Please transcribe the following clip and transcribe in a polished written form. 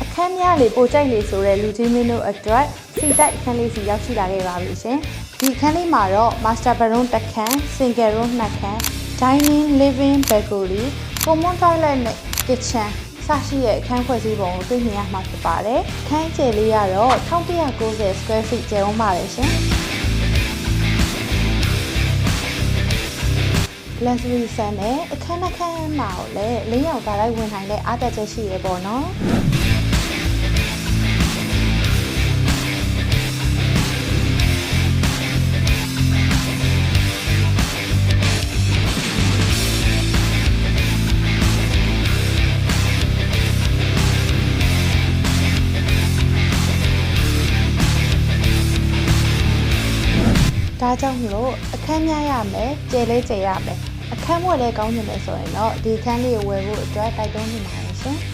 အခန်းများလေပိုကြိုက်လေဆိုတဲ့လူကြီးမင်းတို့အတွက်စီတိုက်အခန်းလေးစီရောက်ရှိလာခဲ့ပါပြီရှင်ဒီအခန်းလေးမှာတော့ master bedroom တစ်ခန်း single room နှစ်ခန်း dining living balcony common toilet နဲ့ kitchen စရှိတဲ့အခန်းဖွဲ့စည်းပုံကိုတွေ့မြင်ရမှာဖြစ်ပါတယ်အခန်းကျယ်လေးကတော့1190 square feet ကျယ်ဝန်းပါတယ်ရှင်luxury ဆန်နဲ့အခန်းတစ်ခန်းမှာလည်းလင်းရောင်ကားလိုက်ဝင်နိုင်တဲ့အားတက်ချက်ရှိရပေါ့နော်ဒါကြောင့်မလို့အခန်းများရမယ်ကျယ်လေးကျယ်ရမယ်အခန်းဝယ်လေးကောင်းနေမယ်ဆိုရင်တော့ဒီအခန်းလေးကိုဝယ်ဖို့အတွက်တိုက်တွန်းနေပါတယ်ရှင်